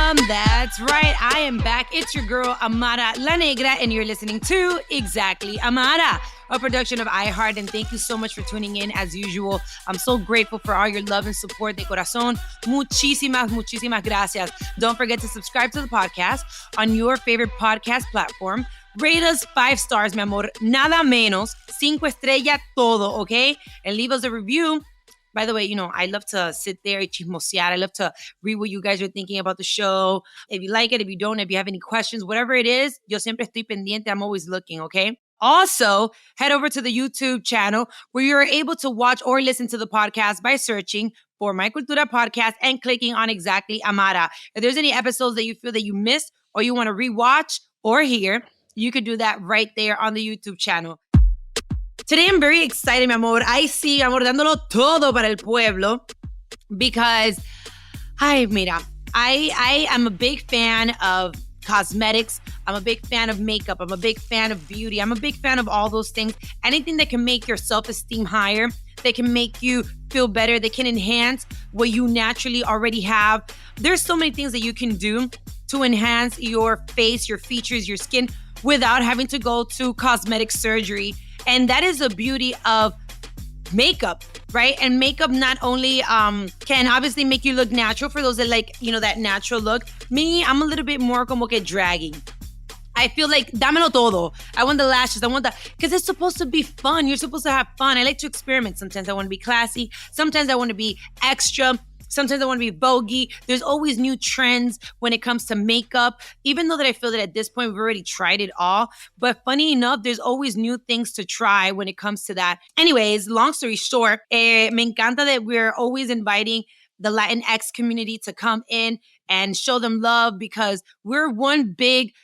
That's right. I am back. It's your girl, Amara La Negra, and you're listening to Exactly Amara, a production of iHeart. And thank you so much for tuning in as usual. I'm so grateful for all your love and support de corazón. Muchísimas gracias. Don't forget to subscribe to the podcast on your favorite podcast platform. Rate us 5 stars, mi amor. Nada menos. 5 estrellas todo, okay? And leave us a review. By the way, you know, I love to sit there and chismosear. I love to read what you guys are thinking about the show. If you like it, if you don't, if you have any questions, whatever it is, yo siempre estoy pendiente. I'm always looking, okay? Also, head over to the YouTube channel where you're able to watch or listen to the podcast by searching for My Cultura Podcast and clicking on Exactly Amara. If there's any episodes that you feel that you missed or you want to rewatch or hear, you could do that right there on the YouTube channel. Today, I'm very excited, mi amor. I see, amor, dándolo todo para el pueblo because, mira, I am a big fan of cosmetics. I'm a big fan of makeup. I'm a big fan of beauty. I'm a big fan of all those things. Anything that can make your self-esteem higher, that can make you feel better, that can enhance what you naturally already have. There's so many things that you can do to enhance your face, your features, your skin without having to go to cosmetic surgery. And that is the beauty of makeup, right? And makeup not only can obviously make you look natural for those that like, you know, that natural look. Me, I'm a little bit more como que dragging. I feel like, dámelo todo. I want the lashes. I want because it's supposed to be fun. You're supposed to have fun. I like to experiment. Sometimes I want to be classy. Sometimes I want to be extra. Sometimes I want to be voguey. There's always new trends when it comes to makeup, even though that I feel that at this point, we've already tried it all. But funny enough, there's always new things to try when it comes to that. Anyways, long story short, me encanta that we're always inviting the Latinx community to come in and show them love because we're one big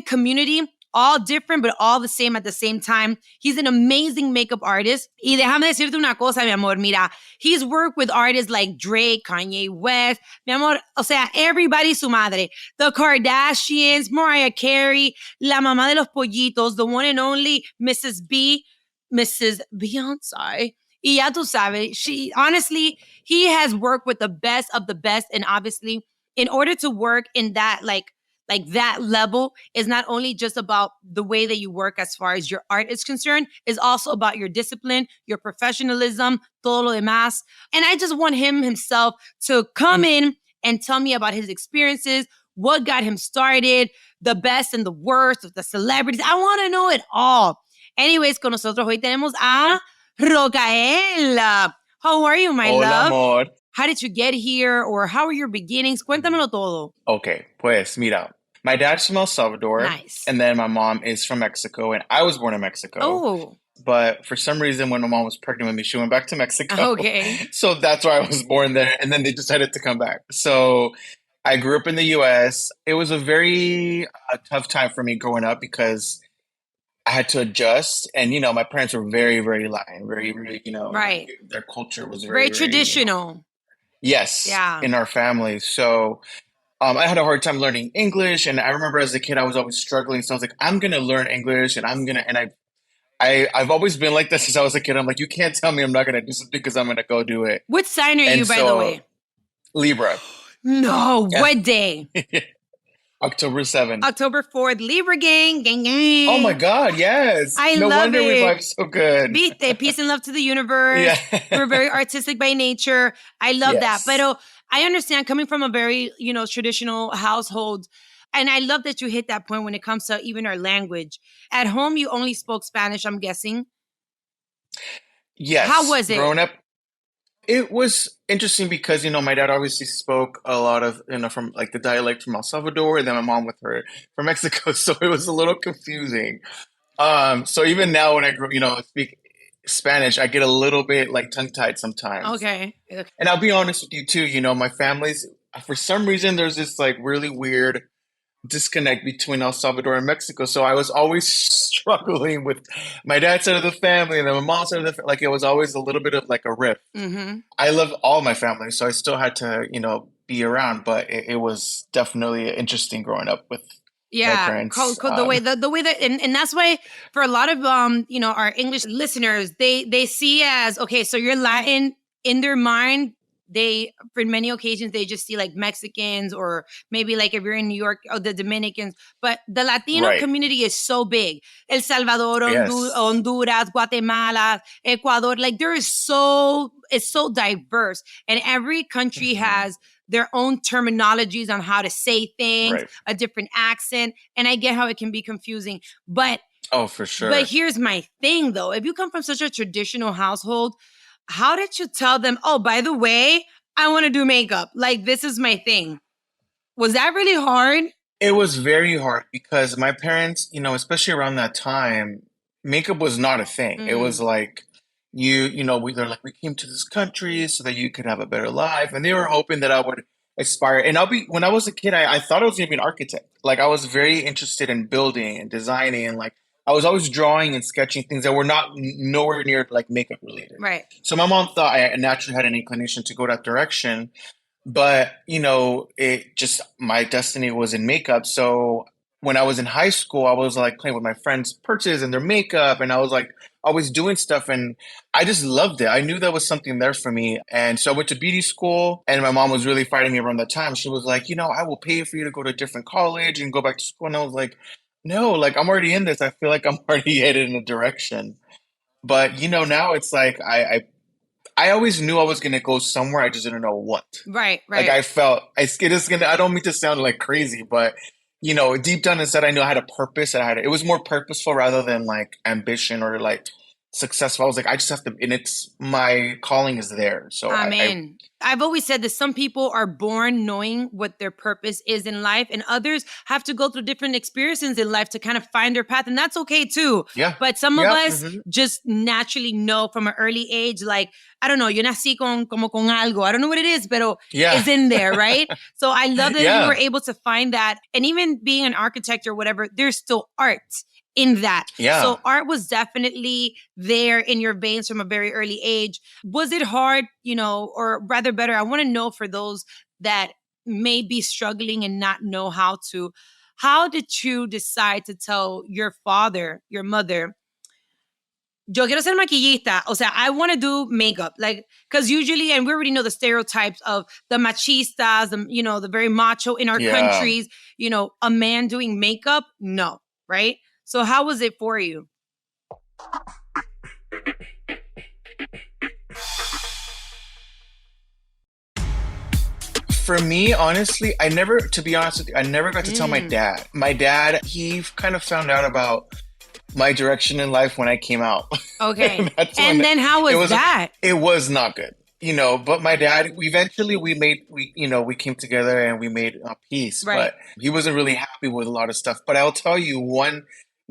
community, all different, but all the same at the same time. He's an amazing makeup artist. Y déjame decirte una cosa, mi amor. Mira, he's worked with artists like Drake, Kanye West. Mi amor, o sea, everybody su madre. The Kardashians, Mariah Carey, la mamá de los pollitos, the one and only Mrs. Beyoncé. Y ya tú sabes, he has worked with the best of the best. And obviously, in order to work in that, like that level is not only just about the way that you work as far as your art is concerned, it's also about your discipline, your professionalism, todo lo demás. And I just want him himself to come in and tell me about his experiences, what got him started, the best and the worst of the celebrities. I want to know it all. Anyways, con nosotros hoy tenemos a Rokael. How are you, my Hola, love? amor. How did you get here or how are your beginnings? Cuéntamelo todo. Okay, pues mira. My dad's from El Salvador. Nice. And then my mom is from Mexico. And I was born in Mexico. Oh. But for some reason, when my mom was pregnant with me, she went back to Mexico. Okay. So that's why I was born there. And then they decided to come back. So I grew up in the U.S. It was a very tough time for me growing up because I had to adjust. And, you know, my parents were very, very Latin. Very, very, you know. Right. Their culture was very traditional. You know, yes. Yeah. In our family. So I had a hard time learning English, and I remember as a kid I was always struggling. So I was like, I'm gonna learn English, and I've always been like this since I was a kid. I'm like, you can't tell me I'm not gonna do something because I'm gonna go do it. What sign are you, by the way? Libra. No, yeah. What day? October 7th. October 4th, Libra gang, gang, gang. Oh my God, yes. No wonder we vibe so good. Viste, peace and love to the universe. Yeah. We're very artistic by nature. I love that. But I understand coming from a very, you know, traditional household. And I love that you hit that point when it comes to even our language. At home, you only spoke Spanish, I'm guessing. Yes. How was it? Growing up, it was interesting because, you know, my dad obviously spoke a lot of, you know, from like the dialect from El Salvador, and then my mom with her from Mexico. So it was a little confusing. So even now when I, you know, speak Spanish, I get a little bit like tongue-tied sometimes. Okay. And I'll be honest with you too, you know, my family's, for some reason, there's this like really weird disconnect between El Salvador and Mexico. So I was always struggling with my dad's side of the family and then my mom's side of the family. Like it was always a little bit of like a rift. Mm-hmm. I love all my family, so I still had to, you know, be around, but it was definitely interesting growing up with my parents. The way that and that's why for a lot of you know, our English listeners, they see as okay, so you're Latin in their mind. they, for many occasions, they just see like Mexicans, or maybe like if you're in New York, or the Dominicans. But the Latino Right. community is so big. El Salvador, Yes. Honduras, Guatemala, Ecuador, like it's so diverse. And every country has their own terminologies on how to say things, Right. a different accent. And I get how it can be confusing. But Oh, for sure. But here's my thing, though. If you come from such a traditional household, how did you tell them, oh, by the way, I want to do makeup? Like, this is my thing. Was that really hard? It was very hard because my parents, especially around that time, makeup was not a thing. It was like they're like, we came to this country so that you could have a better life. And they were hoping that I would aspire. And when I was a kid, I thought I was going to be an architect. Like, I was very interested in building and designing, and like, I was always drawing and sketching things that were nowhere near like makeup related. Right. So my mom thought I naturally had an inclination to go that direction. But, it just, my destiny was in makeup. So when I was in high school, I was like playing with my friends' purses and their makeup. And I was like always doing stuff. And I just loved it. I knew there was something there for me. And so I went to beauty school, and my mom was really fighting me around that time. She was like, I will pay for you to go to a different college and go back to school. And I was like, no, like, I'm already in this. I feel like I'm already headed in a direction. But, now it's like, I always knew I was going to go somewhere. I just didn't know what. Right. Like, I felt I don't mean to sound like crazy, but deep down inside, I knew I had a purpose. It was more purposeful rather than like ambition or like successful. I was like, I just have to, and my calling is there. So Amen. I've always said that some people are born knowing what their purpose is in life, and others have to go through different experiences in life to kind of find their path. And that's okay too. Yeah. But some of us just naturally know from an early age, like, I don't know, yo nací como con algo. I don't know what it is, pero it's in there, right? So I love that you were able to find that. And even being an architect or whatever, there's still art in that. Yeah. So art was definitely there in your veins from a very early age. Was it hard, or rather better, I want to know for those that may be struggling and not know how did you decide to tell your father, your mother, yo quiero ser maquillista? O sea, I want to do makeup. Like, because usually, and we already know the stereotypes of the machistas, the very macho in our countries, a man doing makeup. No, right? So how was it for you? For me, honestly, I never got to tell my dad. My dad, he kind of found out about my direction in life when I came out. Okay. And then how was that? It was not good. But my dad, eventually we came together and we made a peace. Right. But he wasn't really happy with a lot of stuff. But I'll tell you,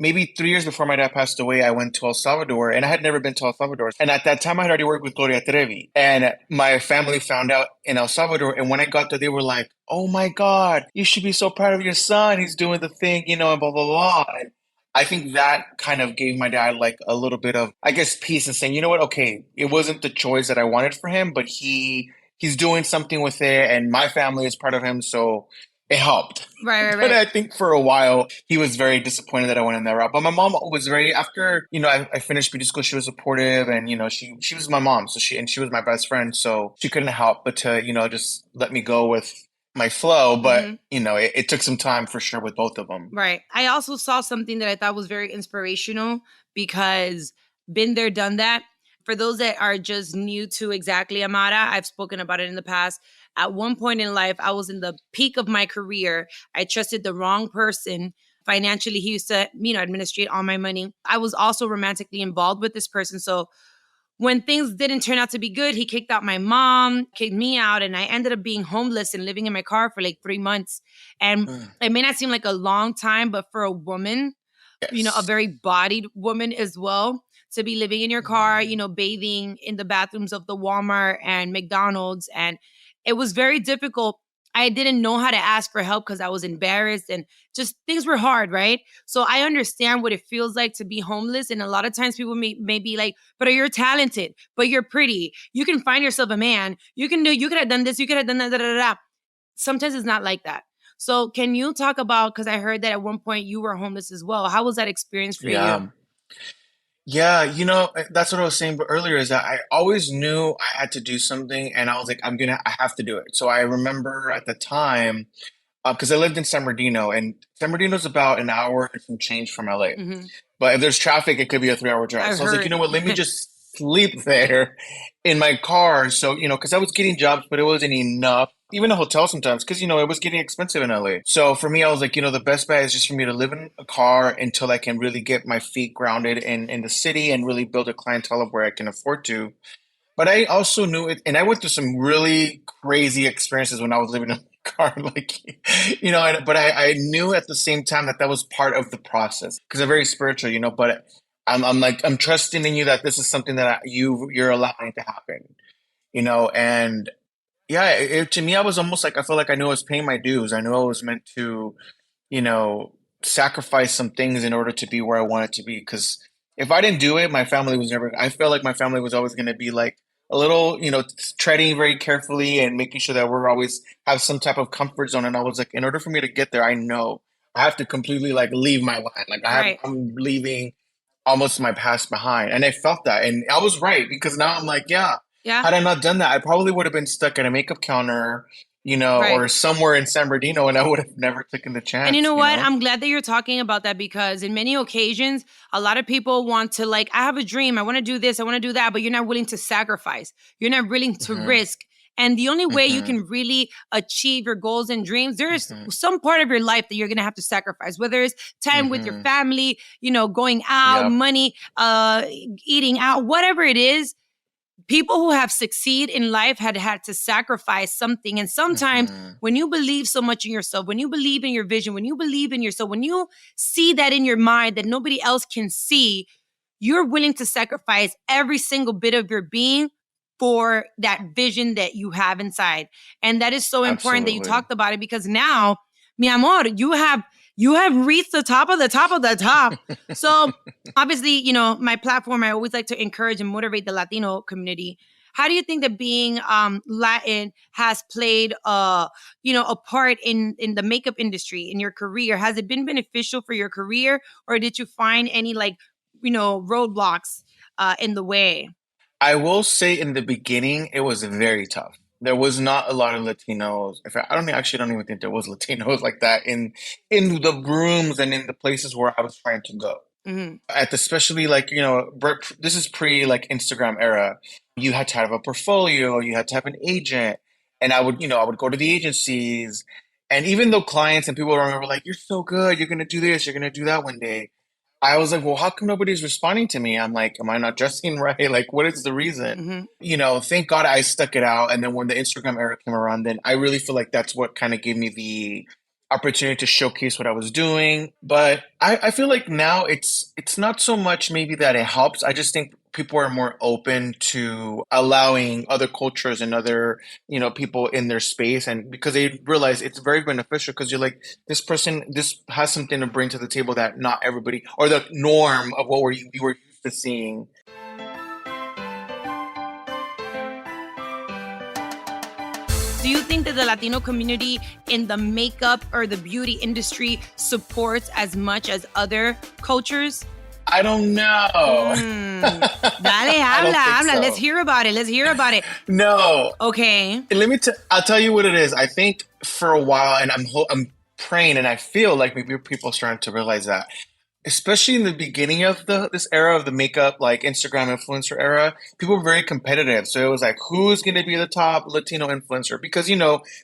maybe 3 years before my dad passed away, I went to El Salvador, and I had never been to El Salvador. And at that time, I had already worked with Gloria Trevi. And my family found out in El Salvador. And when I got there, they were like, oh my God, you should be so proud of your son. He's doing the thing, and blah, blah, blah. And I think that kind of gave my dad like a little bit of, I guess, peace and saying, you know what? Okay, it wasn't the choice that I wanted for him, but he's doing something with it, and my family is part of him. So it helped. Right. But I think for a while, he was very disappointed that I went in that route. But my mom was after, I finished beauty school, she was supportive, and, she was my mom. So she was my best friend. So she couldn't help but to, just let me go with my flow. But, it took some time for sure with both of them. Right. I also saw something that I thought was very inspirational, because been there, done that. For those that are just new to exactly Amara, I've spoken about it in the past. At one point in life, I was in the peak of my career. I trusted the wrong person. Financially, he used to, administrate all my money. I was also romantically involved with this person. So when things didn't turn out to be good, he kicked out my mom, kicked me out, and I ended up being homeless and living in my car for like 3 months. And it may not seem like a long time, but for a woman, a very bodied woman as well, to be living in your car, bathing in the bathrooms of the Walmart and McDonald's. And it was very difficult. I didn't know how to ask for help because I was embarrassed, and just things were hard, right? So I understand what it feels like to be homeless. And a lot of times people may be like, but you're talented, but you're pretty. You can find yourself a man. You could have done this. You could have done that. Da, da, da, da. Sometimes it's not like that. So can you talk about, because I heard that at one point you were homeless as well. How was that experience for you? Yeah, that's what I was saying earlier is that I always knew I had to do something and I was like, I have to do it. So I remember at the time, because I lived in San Bernardino and San Bernardino's about an hour and some change from LA. Hmm. But if there's traffic, it could be a 3 hour drive. I So I was like, you heard. know what, let me just sleep there in my car. So, because I was getting jobs, but it wasn't enough. Even a hotel sometimes, because, it was getting expensive in LA. So for me, I was like, the best bet is just for me to live in a car until I can really get my feet grounded in the city and really build a clientele of where I can afford to. But I also knew it, and I went through some really crazy experiences when I was living in a car, like, but I knew at the same time that that was part of the process because I'm very spiritual, but I'm like, I'm trusting in you that this is something that you're allowing to happen, and yeah, to me, I was almost like, I felt like I knew I was paying my dues. I knew I was meant to you know, sacrifice some things in order to be where I wanted to be. Because if I didn't do it, my family was never, I felt like my family was always going to be like a little, treading very carefully and making sure that we're always have some type of comfort zone. And I was like, in order for me to get there, I know I have to completely like leave my line. Like Right. I'm leaving almost my past behind. And I felt that. And I was right because now I'm like, yeah, Yeah. had I not done that, I probably would have been stuck at a makeup counter, Right. or somewhere in San Bernardino, and I would have never taken the And you chance, know what? I'm glad that you're talking about that because in many occasions, a lot of people want to, like, I have a dream. I want to do this. I want to do that. But you're not willing to sacrifice. You're not willing to Hmm. risk. And the only way you Hmm. can really achieve your goals and dreams, there is Hmm. some part of your life that you're going to have to sacrifice, whether it's time with your Hmm. family, going out, Yep. money, eating out, whatever it is. People who have succeeded in life had to sacrifice something. And sometimes Hmm. when you believe so much in yourself, when you believe in your vision, when you believe in yourself, when you see that in your mind that nobody else can see, you're willing to sacrifice every single bit of your being for that vision that you have inside. And that is so important that you Absolutely. talked about it because now, mi amor, you have reached the top of the top of the top. So obviously, my platform, I always like to encourage and motivate the Latino community. How do you think that being Latin has played a part in the makeup industry in your career? Has it been beneficial for your career, or did you find any like roadblocks in the way? I will say in the beginning, it was very tough. There was not a lot of Latinos. In fact, actually don't even think there was Latinos like that in the rooms and in the places where I was trying to go. Hmm. At the, especially like this is pre like Instagram era. You had to have a portfolio, you had to have an agent, and I would go to the agencies, and even though clients and people around me were like, "You're so good, you're gonna do this, you're gonna do that one day," I was like, "Well, how come nobody's responding to me?" I'm like, "Am I not dressing right? Like, what is the reason?" Hmm. Thank God I stuck it out, and then when the Instagram era came around, then I really feel like that's what kind of gave me the opportunity to showcase what I was doing. But I feel like now it's not so much maybe that it helps. I just think people are more open to allowing other cultures and other, people in their space and because they realize it's very beneficial because you're like, this has something to bring to the table that not everybody or the norm of what you were used to seeing. Do you think that the Latino community in the makeup or the beauty industry supports as much as other cultures? I don't know. Dale, I habla, don't think habla. Let's so. hear about it. Let's hear about it. No. Okay. I'll tell you what it is. I think for a while, and I'm praying, and I feel like maybe people are starting to realize that, especially in the beginning of this era of the makeup, like Instagram influencer era, people were very competitive. So it was like, who's going to be the top Latino influencer? Because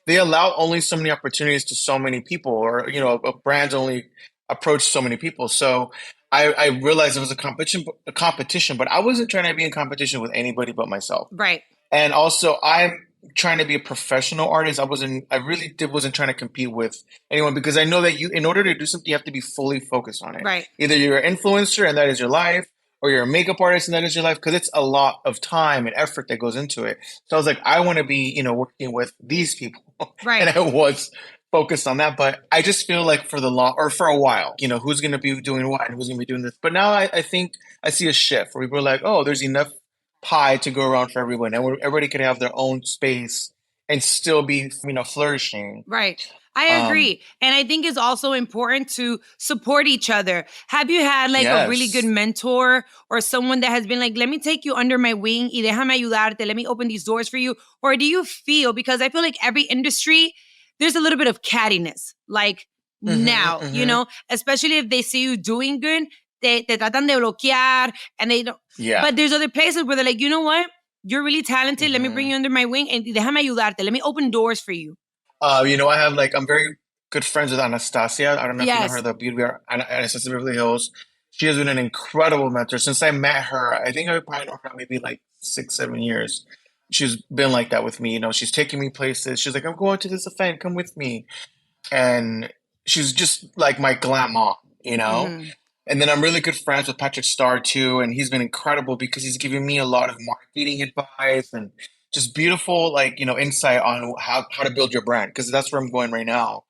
they allow only so many opportunities to so many people, or brands only approach so many people. So I realized it was a competition, but I wasn't trying to be in competition with anybody but myself. Right. And also, I'm trying to be a professional artist. I wasn't trying to compete with anyone because I know that in order to do something, you have to be fully focused on it. Right. Either you're an influencer and that is your life, or you're a makeup artist and that is your life, because it's a lot of time and effort that goes into it. So I was like, I want to be, working with these people. Right. And I was focused on that. But I just feel like for a while, who's going to be doing what and who's going to be doing this. But now I think I see a shift where people are like, oh, there's enough pie to go around for everyone, and everybody can have their own space and still be, flourishing. Right. I Um, agree. And I think it's also important to support each other. Have you had like a really good yes. mentor or someone that has been like, let me take you under my wing y déjame ayudarte, let me open these doors for you? Or do you feel, because I feel like every industry, there's a little bit of cattiness, like Hmm. now, Hmm. especially if they see you doing good, te tratan de bloquear and they don't. Yeah. But there's other places where they're like, you know what? You're really talented. Let me bring Hmm. you under my wing and déjame ayudarte. Let me open doors for you. I have I'm very good friends with Anastasia. I don't know if you know her, Yes. the beauty Anastasia Beverly Hills. She has been an incredible mentor since I met her. I think I probably know her maybe like 6, 7 years. She's been like that with me. She's taking me places. She's like, I'm going to this event. Come with me. And she's just like my glam mom, you know? Hmm. And then I'm really good friends with Patrick Starr too, and he's been incredible because he's giving me a lot of marketing advice and just beautiful, insight on how to build your brand because that's where I'm going right now.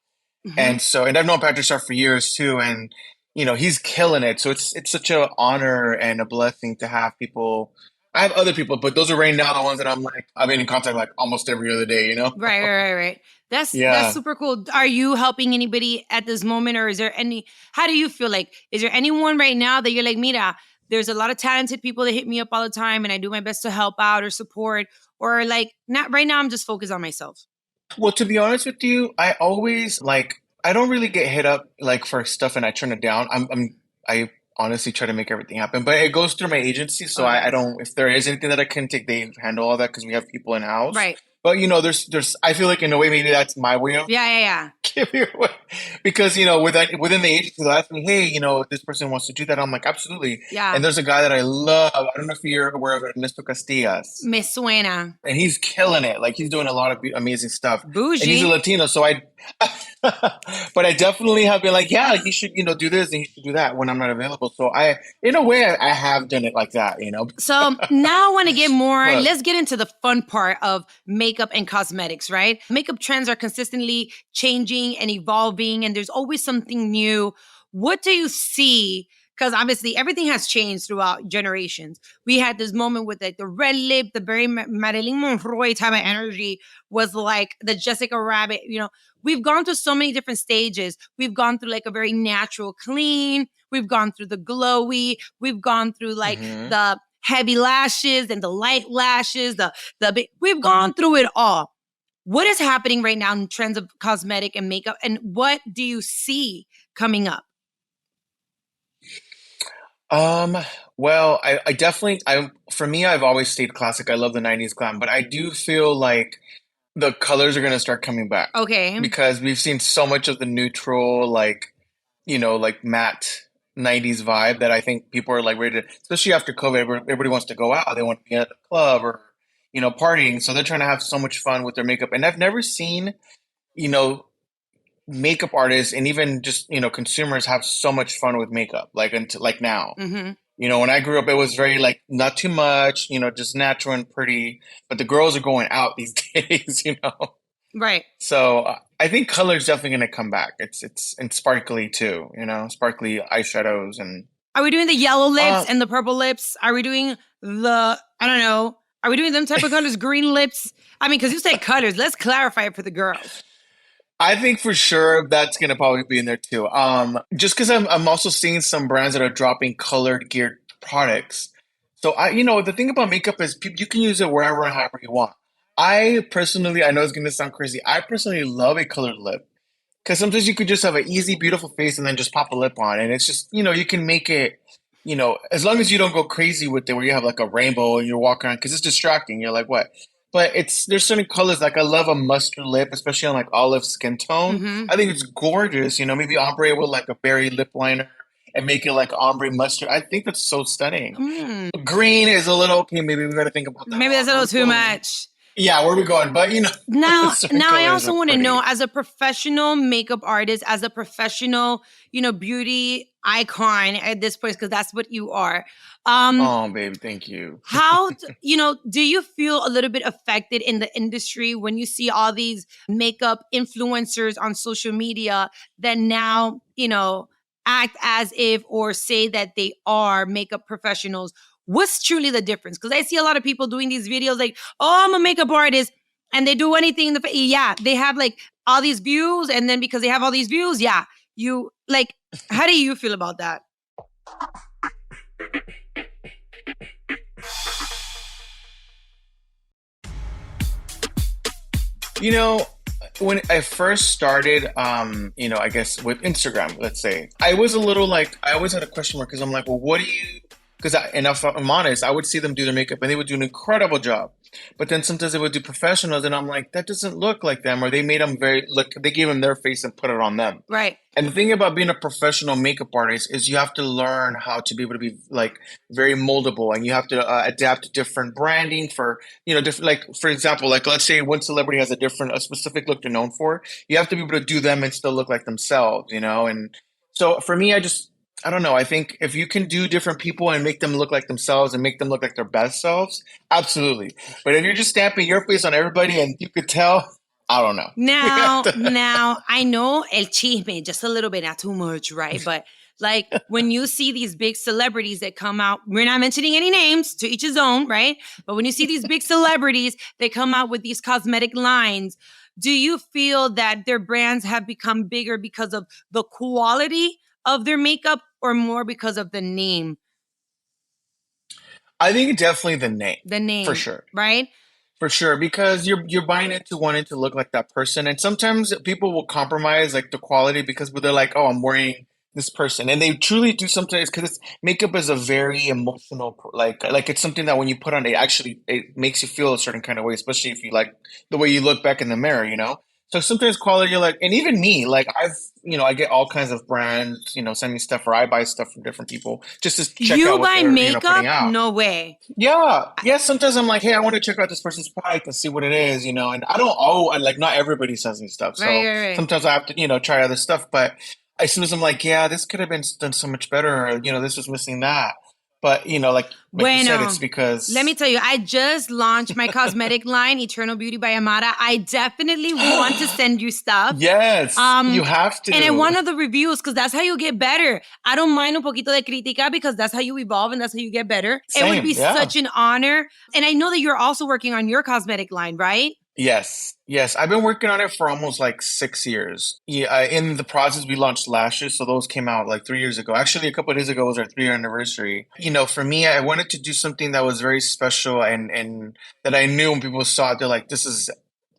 Hmm. And I've known Patrick Starr for years too, and he's killing it. So it's such an honor and a blessing to have people. I have other people, but those are right now the ones that I'm in contact like almost every other day. Right. That's Yeah. super cool. Are you helping anybody at this moment, or is there any? How do you feel like? Is there anyone right now that you're like, Mira? There's a lot of talented people that hit me up all the time, and I do my best to help out or support, or like not right now. I'm just focused on myself. Well, to be honest with you, I always I don't really get hit up for stuff and I turn it down. I honestly try to make everything happen, but it goes through my agency, so I Okay. don't. If there is anything that I can take, they handle all that because we have people in house. Right. But there's. I feel like in a way, maybe that's my way of Yeah. giving away because within the agency, they'll ask me, hey, this person wants to do that. I'm like, absolutely. Yeah. And there's a guy that I love. I don't know if you're aware of Ernesto Castillas, Me suena. and he's killing it. Like he's doing a lot of amazing stuff, and he's a Bougie. Latino. So but I definitely have been like, yeah, you should, do this and you should do that when I'm not available. So in a way, I have done it like that. So now I want to get more. But Let's get into the fun part of makeup and cosmetics, right? Makeup trends are consistently changing and evolving, and there's always something new. What do you see? Because obviously everything has changed throughout generations. We had this moment with like the red lip, the very Marilyn Monroe type of energy was like the Jessica Rabbit. We've gone through so many different stages. We've gone through like a very natural clean. We've gone through the glowy. We've gone through like mhm. the heavy lashes and the light lashes, we've gone through it all. What is happening right now in trends of cosmetic and makeup, and what do you see coming up? Um, well, I definitely, for me, I've always stayed classic. I love the 90s glam, but I do feel like the colors are going to start coming back Okay. because we've seen so much of the neutral, matte 90s vibe that I think people are like ready to, especially after COVID, everybody wants to go out. They want to be at the club or, partying. So they're trying to have so much fun with their makeup. And I've never seen, you know, makeup artists and even just, consumers have so much fun with makeup, until like now. Mm-hmm. When I grew up, it was very not too much, just natural and pretty. But the girls are going out these days. Right. So I think color is definitely going to come back. It's and sparkly too, sparkly eyeshadows and Are we doing the yellow lips uh and the purple lips? Are we doing I don't know. Are we doing them type of colors, green lips? I mean, because you said colors. Let's clarify it for the girls. I think for sure that's going to probably be in there too. Just because I'm also seeing some brands that are dropping colored geared products. So the thing about makeup is you can use it wherever and however you want. I personally, I know it's going to sound crazy. I personally love a colored lip. Because sometimes you could just have an easy, beautiful face and then just pop a lip on. And it's just, you can make it, as long as you don't go crazy with it where you have like a rainbow and you're walking around because it's distracting. You're like, what? But there's certain colors, like I love a mustard lip, especially on like olive skin tone. Mm-hmm. I think it's gorgeous. Maybe ombre with like a berry lip liner and make it like ombre mustard. I think that's so stunning. Mm. Green is a little, okay, maybe we got to think about that Maybe that's one. a Where little we too going? much. Yeah, where are we going? But, Now, certain now I colors also are want to know, pretty. as a professional makeup artist, as a professional, beauty icon at this point, because that's what you are. Oh, babe, thank you. Do you feel a little bit affected in the industry when you see all these makeup influencers on social media that now, act as if or say that they are makeup professionals? What's truly the difference? Because I see a lot of people doing these videos like, oh, I'm a makeup artist. and they do anything in the yeah, they have like all these views, and then because they have all these views, yeah, you like, how do you feel about that? You know, when I first started, I guess with Instagram, let's say, I was a little like, I always had a question mark because I'm like, well, what do you, because and if I'm honest, I would see them do their makeup and they would do an incredible job. But then sometimes they would do professionals and I'm like, that doesn't look like them. Or they made them they gave them their face and put it on them. Right. And the thing about being a professional makeup artist is you have to learn how to be able to be like very moldable, and you have to adapt to different branding for, different, like, for example, like let's say one celebrity has a specific look they're known for. You have to be able to do them and still look like themselves, And so for me, I don't know. I think if you can do different people and make them look like themselves and make them look like their best selves, absolutely. But if you're just stamping your face on everybody and you could tell, I don't know. Now I know el chisme just a little bit, not too much, right? But like when you see these big celebrities that come out, we're not mentioning any names, to each his own, right? But when you see these big celebrities that come out with these cosmetic lines, do you feel that their brands have become bigger because of the quality of their makeup or more because of the name? I think definitely the name. The name. For sure. Right? For sure, because you're buying into wanting to look like that person, and sometimes people will compromise like the quality because they're like, oh, I'm wearing this person, and they truly do sometimes because makeup is a very emotional, like it's something that when you put on, it makes you feel a certain kind of way, especially if you like the way you look back in the mirror. So sometimes quality, you're like, and even me, like I get all kinds of brands, send me stuff, or I buy stuff from different people just to check out what they're putting out. No way. Yeah. Sometimes I'm like, hey, I want to check out this person's product and see what it is, and I don't like not everybody sends me stuff. So right. Sometimes I have to, try other stuff. But as soon as I'm like, yeah, this could have been done so much better, or, this was missing that. But, like you said, it's because... Let me tell you, I just launched my cosmetic line, Eternal Beauty by Amara. I definitely want to send you stuff. Yes, you have to. And I want the reviews because that's how you get better. I don't mind un poquito de crítica because that's how you evolve and that's how you get better. Same, it would be such an honor. And I know that you're also working on your cosmetic line, right? Yes. I've been working on it for almost like 6 years. Yeah, in the process, we launched lashes. So those came out like 3 years ago. Actually, a couple of days ago was our 3-year anniversary. For me, I wanted to do something that was very special and that I knew when people saw it, they're like, this is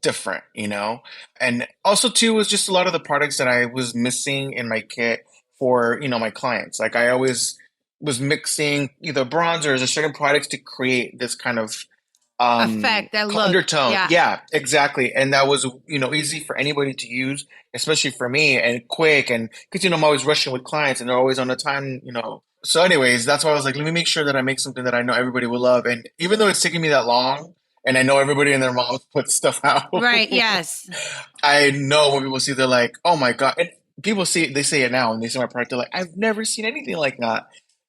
different, And also, too, was just a lot of the products that I was missing in my kit for, my clients. Like I always was mixing either bronzers or certain products to create this kind of effect, that look. Undertone. Yeah, exactly. And that was, easy for anybody to use, especially for me, and quick. And because, I'm always rushing with clients and they're always on the time, So anyways, that's why I was like, let me make sure that I make something that I know everybody will love. And even though it's taking me that long, and I know everybody and their moms put stuff out. Right, yes. I know when people see, they're like, oh my God. And people they say it now and they see my product, they're like, I've never seen anything like that.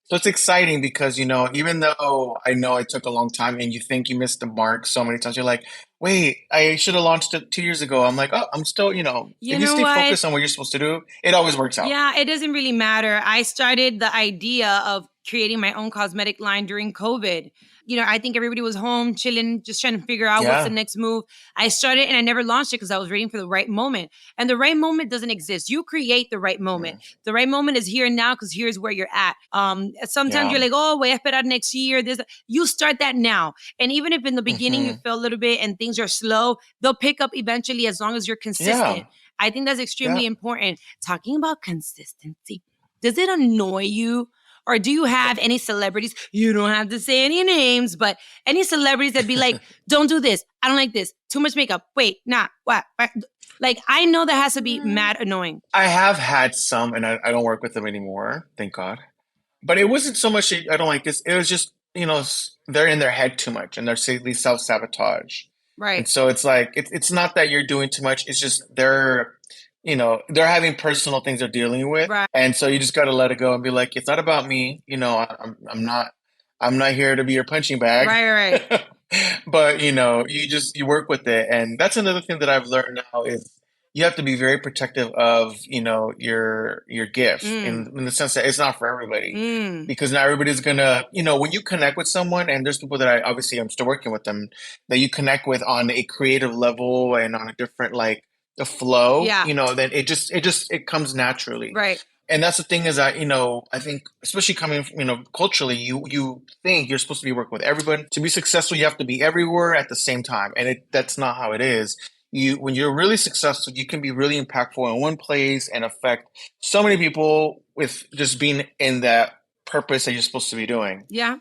So it's exciting because, even though I know it took a long time and you think you missed the mark so many times, you're like, wait, I should have launched it 2 years ago. I'm like, oh, I'm still, if you stay focused on what you're supposed to do, it always works out. Yeah, it doesn't really matter. I started the idea of creating my own cosmetic line during COVID. I think everybody was home chilling, just trying to figure out what's the next move. I started and I never launched it because I was waiting for the right moment. And the right moment doesn't exist. You create the right moment. The right moment is here and now because here's where you're at. Sometimes you're like, oh, voy a esperar next year. You start that now. And even if in the beginning you feel a little bit and things are slow, they'll pick up eventually as long as you're consistent. I think that's extremely important. Talking about consistency, does it annoy you? Or do you have any celebrities, you don't have to say any names, but any celebrities that be like, don't do this. I don't like this. Too much makeup. Wait, nah, what? Like, I know that has to be mad annoying. I have had some, and I don't work with them anymore, thank God. But it wasn't so much, I don't like this. It was just, they're in their head too much, and they self-sabotage. Right. And so it's like, it's not that you're doing too much. It's just they're having personal things they're dealing with. Right. And so you just got to let it go and be like, it's not about me. I'm not here to be your punching bag. Right. But, you work with it. And that's another thing that I've learned now is you have to be very protective of, your gift in the sense that it's not for everybody because not everybody's gonna, when you connect with someone, and there's people that I'm still working with them, that you connect with on a creative level and on a different, like, the flow, then it comes naturally. Right. And that's the thing is that, I think, especially coming, culturally, you think you're supposed to be working with everybody. To be successful, you have to be everywhere at the same time. And that's not how it is. When you're really successful, you can be really impactful in one place and affect so many people with just being in that purpose that you're supposed to be doing. Yeah.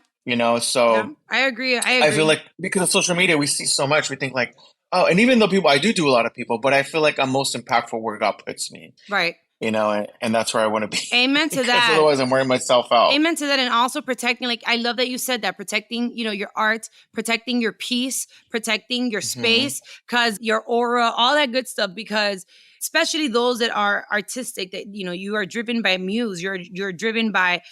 So yeah, I agree. I feel like because of social media, we see so much, we think like, oh, and even though I do a lot of people, but I feel like I'm most impactful where God puts me. Right. And that's where I want to be. Amen to that. Otherwise, I'm wearing myself out. Amen to that. And also protecting, like, I love that you said that, protecting, your art, protecting your peace, protecting your space, because your aura, all that good stuff, because especially those that are artistic, that, you are driven by muse, you're driven by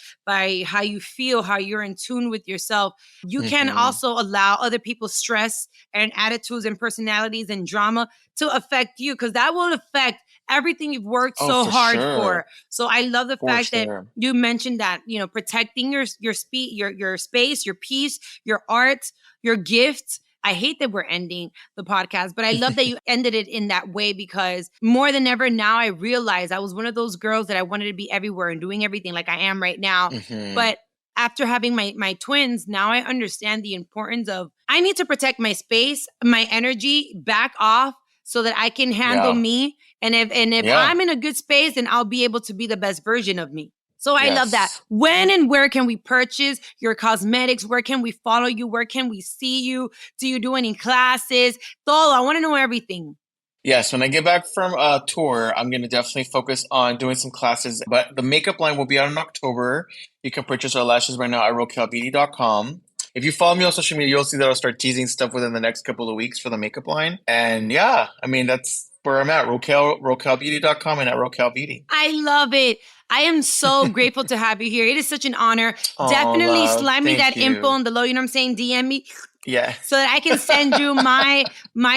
how you feel, how you're in tune with yourself. You can also allow other people's stress and attitudes and personalities and drama to affect you, because that will affect everything you've worked so hard for. So I love the fact that you mentioned that, protecting your space, your peace, your art, your gifts. I hate that we're ending the podcast, but I love that you ended it in that way, because more than ever now I realize I was one of those girls that I wanted to be everywhere and doing everything like I am right now. But after having my twins, now I understand the importance of, I need to protect my space, my energy, back off, so that I can handle me. And if I'm in a good space, then I'll be able to be the best version of me. So I love that. When and where can we purchase your cosmetics? Where can we follow you? Where can we see you? Do you do any classes? Todo. I want to know everything. Yes, when I get back from a tour, I'm going to definitely focus on doing some classes. But the makeup line will be out in October. You can purchase our lashes right now at rokaelbeauty.com. If you follow me on social media, you'll see that I'll start teasing stuff within the next couple of weeks for the makeup line. And that's where I'm at, rokaelbeauty.com and at Rokael Beauty. I love it. I am so grateful to have you here. It is such an honor. Definitely slide me that info on the low, you know what I'm saying? DM me. Yeah. So that I can send you my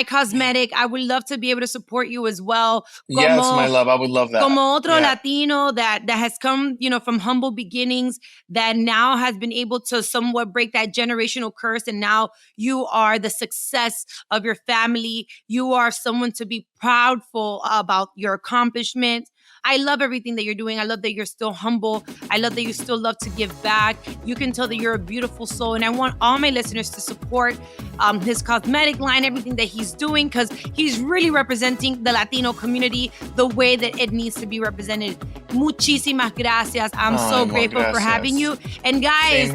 cosmetic. I would love to be able to support you as well. Yes, my love. I would love that. Como otro Latino that has come, from humble beginnings, that now has been able to somewhat break that generational curse. And now you are the success of your family. You are someone to be proudful about your accomplishments. I love everything that you're doing. I love that you're still humble. I love that you still love to give back. You can tell that you're a beautiful soul. And I want all my listeners to support his cosmetic line, everything that he's doing, because he's really representing the Latino community the way that it needs to be represented. Muchísimas gracias. I'm so grateful for having you. And guys,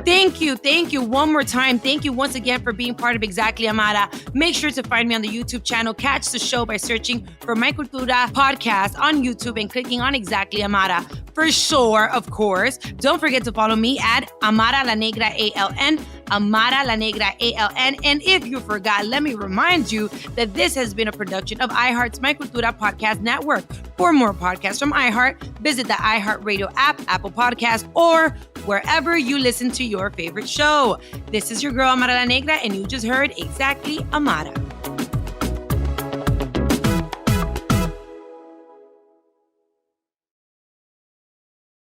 thank you one more time. Thank you once again for being part of Exactly Amara. Make sure to find me on the YouTube channel. Catch the show by searching for My Cultura podcast on YouTube and clicking on Exactly Amara. For sure, of course. Don't forget to follow me at Amara La Negra ALN. Amara La Negra ALN. And if you forgot, let me remind you that this has been a production of iHeart's My Cultura podcast network. For more podcasts from iHeart, visit the iHeartRadio app, Apple Podcasts, or wherever you listen to your favorite show. This is your girl, Amara La Negra, and you just heard Exactly Amara.